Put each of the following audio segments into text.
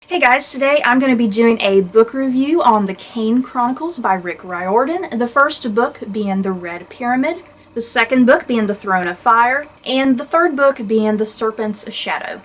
Hey guys, today I'm going to be doing a book review on the Kane Chronicles by Riordan. The first book being The Red Pyramid, the second book being The Throne of Fire, and the third book being The Serpent's Shadow.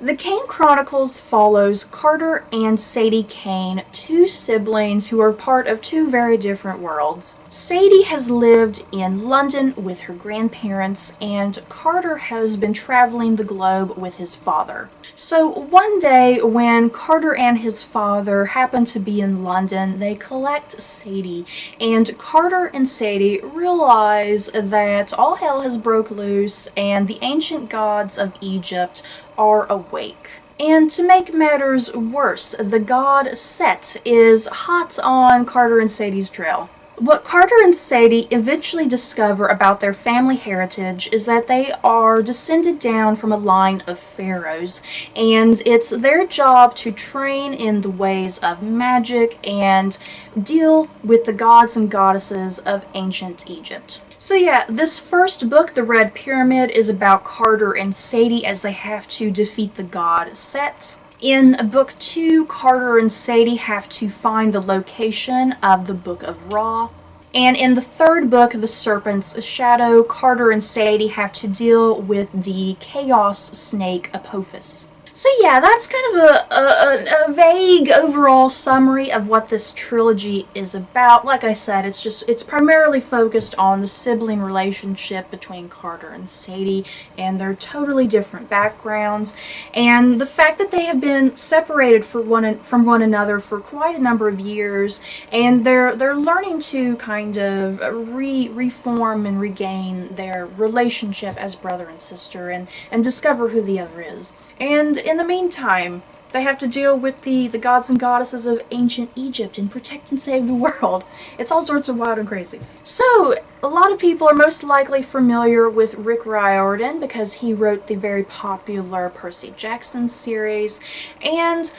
The Kane Chronicles follows Carter and Stacie Kane, two siblings who are part of two very different worlds. Stacie has lived in London with her grandparents, and Carter has been traveling the globe with his father. So one day, when Carter and his father happen to be in London, they collect Stacie, and Carter and Stacie realize that all hell has broke loose and the ancient gods of Egypt are awake. And to make matters worse, the god Set is hot on Carter and Stacie's trail. What Carter and Stacie eventually discover about their family heritage is that they are descended down from a line of pharaohs, and it's their job to train in the ways of magic and deal with the gods and goddesses of ancient Egypt. So yeah, this first book, The Red Pyramid, is about Carter and Stacie as they have to defeat the god Set. In book 2, Carter and Stacie have to find the location of the Book of Ra. And in the third book, The Serpent's Shadow, Carter and Stacie have to deal with the chaos snake Apophis. So yeah, that's kind of a vague overall summary of what this trilogy is about. Like I said, it's primarily focused on the sibling relationship between Carter and Stacie and their totally different backgrounds, and the fact that they have been separated from one another for quite a number of years, and they're learning to kind of reform and regain their relationship as brother and sister and discover who the other is. And in the meantime, they have to deal with the gods and goddesses of ancient Egypt and protect and save the world. It's all sorts of wild and crazy. So, a lot of people are most likely familiar with Rick Riordan because he wrote the very popular Percy Jackson series, and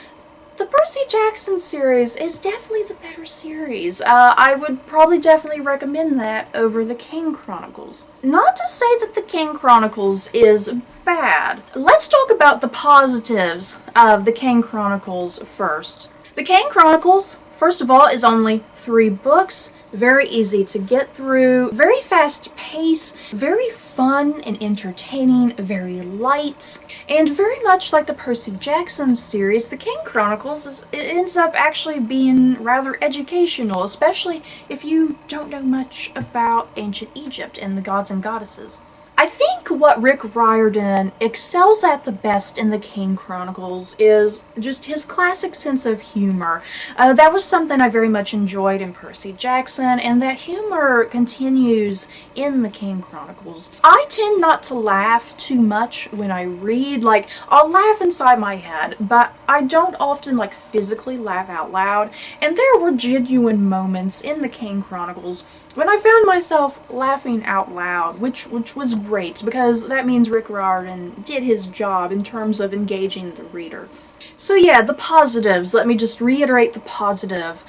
the Percy Jackson series is definitely the better series. I would probably definitely recommend that over the Kane Chronicles. Not to say that the Kane Chronicles is bad. Let's talk about the positives of the Kane Chronicles first. The Kane Chronicles, first of all, is only 3 books. Very easy to get through, very fast pace, very fun and entertaining, very light, and very much like the Percy Jackson series, the Kane Chronicles ends up actually being rather educational, especially if you don't know much about ancient Egypt and the gods and goddesses. I think what Rick Riordan excels at the best in the Kane Chronicles is just his classic sense of humor. That was something I very much enjoyed in Percy Jackson, and that humor continues in the Kane Chronicles. I tend not to laugh too much when I read. Like, I'll laugh inside my head, but I don't often, physically laugh out loud, and there were genuine moments in the Kane Chronicles when I found myself laughing out loud, which was great, because that means Rick Riordan did his job in terms of engaging the reader. So yeah, the positives. Let me just reiterate the positive.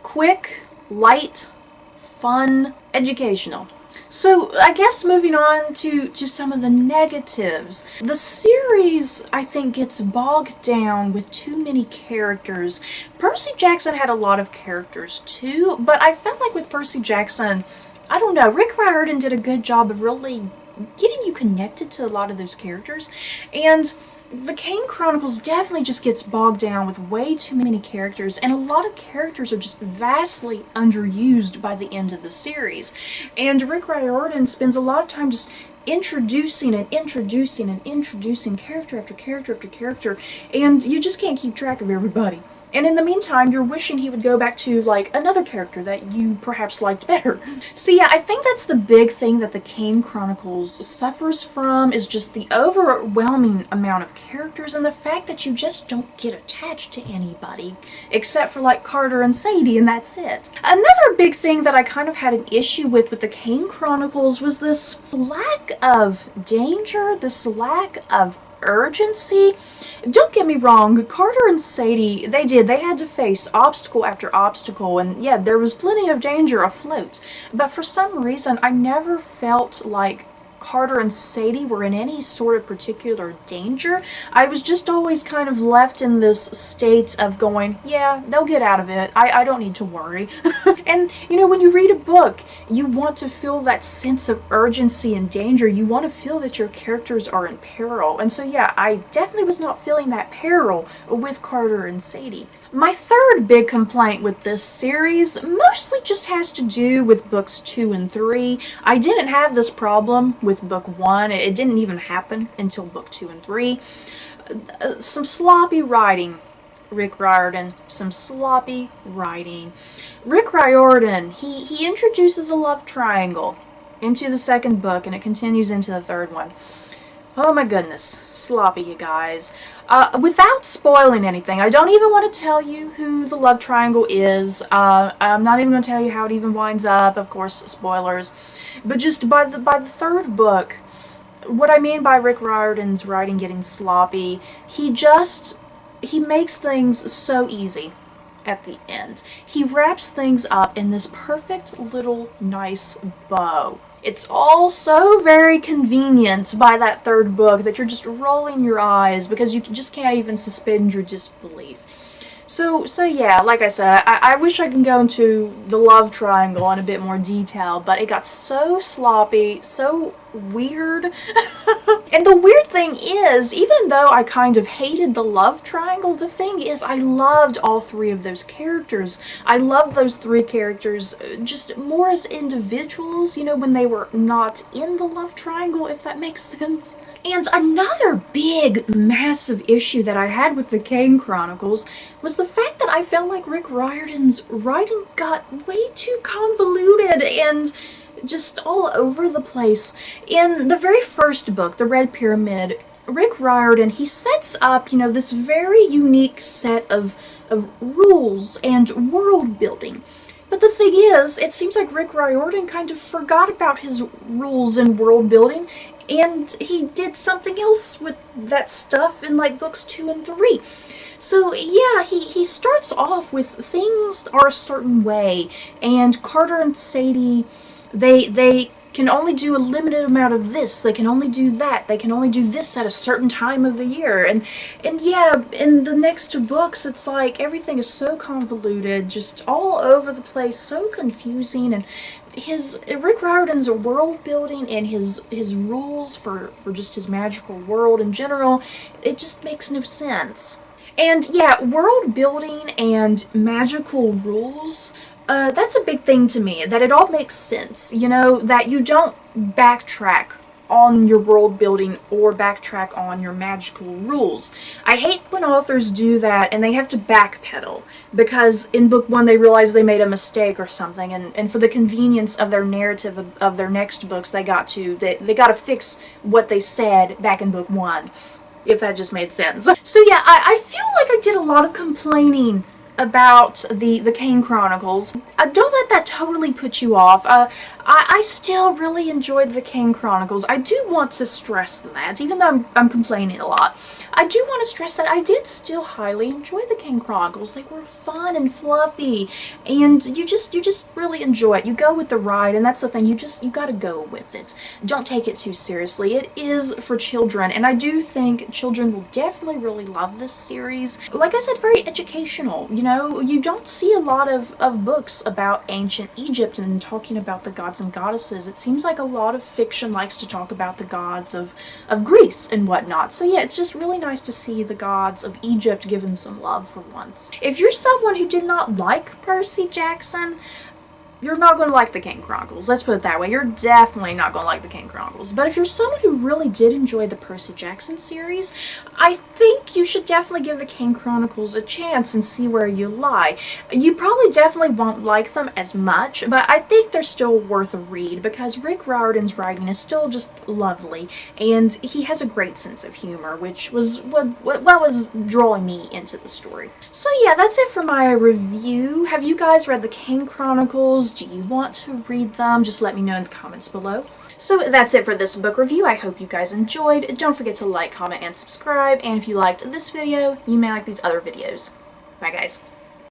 Quick, light, fun, educational. So I guess moving on to some of the negatives. The series, I think, gets bogged down with too many characters. Percy Jackson had a lot of characters too, but I felt like with Percy Jackson, I don't know, Rick Riordan did a good job of really getting you connected to a lot of those characters, and the Kane Chronicles definitely just gets bogged down with way too many characters, and a lot of characters are just vastly underused by the end of the series. And Rick Riordan spends a lot of time just introducing character after character after character, and you just can't keep track of everybody. And in the meantime, you're wishing he would go back to, another character that you perhaps liked better. So yeah, I think that's the big thing that the Kane Chronicles suffers from, is just the overwhelming amount of characters and the fact that you just don't get attached to anybody, except for, Carter and Stacie, and that's it. Another big thing that I kind of had an issue with the Kane Chronicles was this lack of danger, this lack of urgency. Don't get me wrong, Carter and Sadie, they had to face obstacle after obstacle, and yeah, there was plenty of danger afloat. But for some reason, I never felt like Carter and Sadie were in any sort of particular danger. I was just always kind of left in this state of going, yeah, they'll get out of it. I don't need to worry. And, you know, when you read a book, you want to feel that sense of urgency and danger. You want to feel that your characters are in peril. And so, yeah, I definitely was not feeling that peril with Carter and Sadie. My third big complaint with this series mostly just has to do with books 2 and 3. I didn't have this problem with book 1. It didn't even happen until book 2 and 3. Some sloppy writing, Rick Riordan. Some sloppy writing. Rick Riordan, he introduces a love triangle into the second book, and it continues into the third one. Oh my goodness, sloppy, you guys. Without spoiling anything, I don't even want to tell you who the love triangle is. I'm not even going to tell you how it even winds up, of course, spoilers. But just by the third book, what I mean by Rick Riordan's writing getting sloppy, he makes things so easy at the end. He wraps things up in this perfect little nice bow. It's all so very convenient by that third book that you're just rolling your eyes because you just can't even suspend your disbelief. So yeah, like I said, I wish I could go into the love triangle in a bit more detail, but it got so sloppy, so weird. And the weird thing is, even though I kind of hated the love triangle, the thing is I loved all three of those characters. I loved those three characters just more as individuals, you know, when they were not in the love triangle, if that makes sense. And another big, massive issue that I had with the Kane Chronicles was the fact that I felt like Rick Riordan's writing got way too convoluted and just all over the place. In the very first book, The Red Pyramid, Rick Riordan, he sets up, you know, this very unique set of rules and world building. But the thing is, it seems like Rick Riordan kind of forgot about his rules and world building, and he did something else with that stuff in like books 2 and 3. So yeah, he starts off with things are a certain way, and Carter and Sadie, they can only do a limited amount of this, they can only do that, they can only do this at a certain time of the year, and yeah, in the next two books, it's like everything is so convoluted, just all over the place, so confusing, and Rick Riordan's world building and his rules for just his magical world in general, it just makes no sense. And yeah, world building and magical rules, that's a big thing to me, that it all makes sense, you know, that you don't backtrack on your world building or backtrack on your magical rules. I hate when authors do that and they have to backpedal because in book 1 they realize they made a mistake or something, and for the convenience of their narrative of their next books they got to fix what they said back in book 1, if that just made sense. So yeah, I feel like I did a lot of complaining about the Kane Chronicles. Don't let that totally put you off. I still really enjoyed the Kane Chronicles. I do want to stress that, even though I'm complaining a lot. I do want to stress that I did still highly enjoy the Kane Chronicles. They were fun and fluffy, and you just really enjoy it. You go with the ride, and that's the thing. You gotta go with it. Don't take it too seriously. It is for children, and I do think children will definitely really love this series. Like I said, very educational. You know, you don't see a lot of books about ancient Egypt and talking about the gods and goddesses. It seems like a lot of fiction likes to talk about the gods of Greece and whatnot. So yeah, it's just really nice to see the gods of Egypt given some love for once. If you're someone who did not like Percy Jackson, you're not going to like the Kane Chronicles. Let's put it that way. You're definitely not going to like the Kane Chronicles. But if you're someone who really did enjoy the Percy Jackson series, I think you should definitely give the Kane Chronicles a chance and see where you lie. You probably definitely won't like them as much, but I think they're still worth a read because Rick Riordan's writing is still just lovely, and he has a great sense of humor, which was what was drawing me into the story. So yeah, that's it for my review. Have you guys read the Kane Chronicles? Do you want to read them? Just let me know in the comments below. So that's it for this book review. I hope you guys enjoyed. Don't forget to like, comment, and subscribe. And if you liked this video, you may like these other videos. Bye, guys.